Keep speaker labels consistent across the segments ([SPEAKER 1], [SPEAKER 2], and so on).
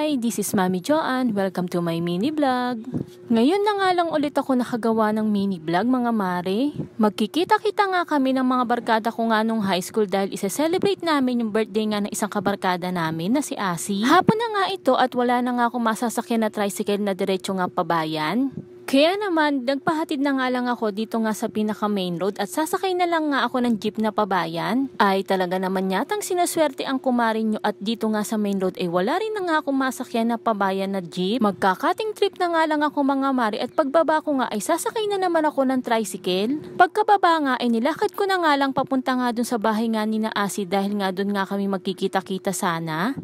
[SPEAKER 1] Hi! This is Mami Joanne. Welcome to my mini vlog. Ngayon na nga lang ulit ako nakagawa ng mini vlog mga mare. Magkikita-kita nga kami ng mga barkada ko nga nung high school dahil isa-celebrate namin yung birthday nga ng isang kabarkada namin na si Asi. Hapon na nga ito at wala na nga akong masasakyan na tricycle na diretso nga pabayan. Kaya naman, nagpahatid na nga lang ako dito nga sa pinaka main road at sasakay na lang nga ako ng jeep na pabayan. Ay talaga naman yatang sinaswerte ang kumarin nyo at dito nga sa main road ay wala rin na nga akong masakyan na pabayan na jeep. Magkakating trip na nga lang ako mga mari at pagbaba ko nga ay sasakay na naman ako ng tricycle. Pagkababa nga ay nilakad ko na nga lang papunta nga dun sa bahay nga ni na Asi dahil nga dun nga kami magkikita-kita sana.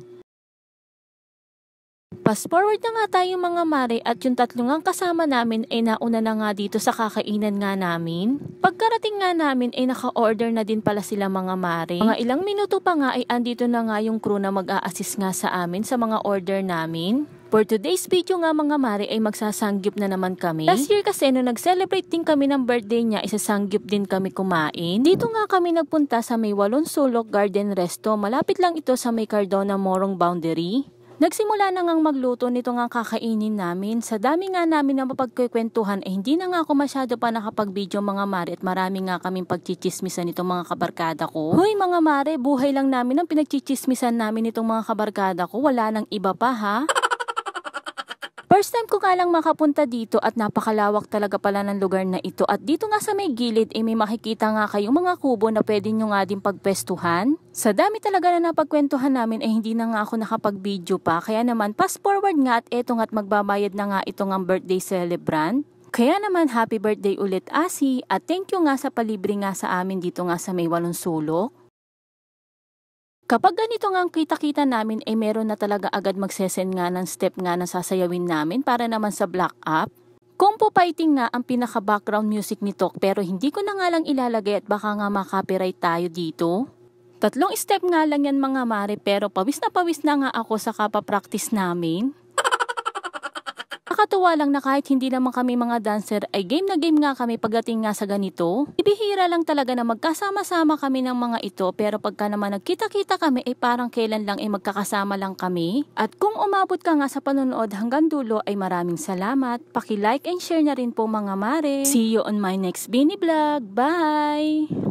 [SPEAKER 1] Fast forward na nga tayo mga mare at yung tatlong ang kasama namin ay nauna na nga dito sa kakainan nga namin. Pagkarating nga namin ay naka-order na din pala sila mga mare. Mga ilang minuto pa nga ay andito na nga yung crew na mag-a-assist nga sa amin sa mga order namin. For today's video nga mga mare ay magsasangyup na naman kami. Last year kasi nung nag-celebrate din kami ng birthday niya, isasangyup din kami kumain. Dito nga kami nagpunta sa may Walon Sulok Garden Resto. Malapit lang ito sa may Cardona Morong boundary. Nagsimula na ngang magluto nito nga kakainin namin. Sa dami nga namin na mapagkukwentuhan eh hindi na nga ako masyado pa nakapag-video mga mare at marami nga kaming pagchichismisan nitong mga kabarkada ko. Hoy mga mare, buhay lang namin ang pinagchichismisan namin nitong mga kabarkada ko. Wala nang iba pa ha. First time ko nga lang makapunta dito at napakalawak talaga pala ng lugar na ito. At dito nga sa may gilid may makikita nga kayong mga kubo na pwede nyo nga din pagpwestuhan. Sa dami talaga na napagkwentuhan namin hindi na nga ako nakapag-video pa. Kaya naman fast forward nga at eto nga't magbabayad na nga ito ng birthday celebrant. Kaya naman happy birthday ulit Asi at thank you nga sa palibre nga sa amin dito nga sa may Walon Sulok. Kapag ganito nga ang kita-kita namin ay meron na talaga agad magsesend nga ng step nga na sasayawin namin para naman sa black up. Compo fighting nga ang pinaka-background music nito pero hindi ko na nga lang ilalagay at baka nga makopyright tayo dito. 3 step nga lang yan mga mare pero pawis na nga ako sa kapapractice namin. Nakakatuwa lang na kahit hindi naman kami mga dancer ay game na game nga kami pagdating nga sa ganito. Ibihira lang talaga na magkasama-sama kami ng mga ito pero pagka naman nagkita-kita kami ay parang kailan lang ay magkakasama lang kami. At kung umabot ka nga sa panonood hanggang dulo ay maraming salamat. Paki-like and share na rin po mga mare. See you on my next mini vlog. Bye!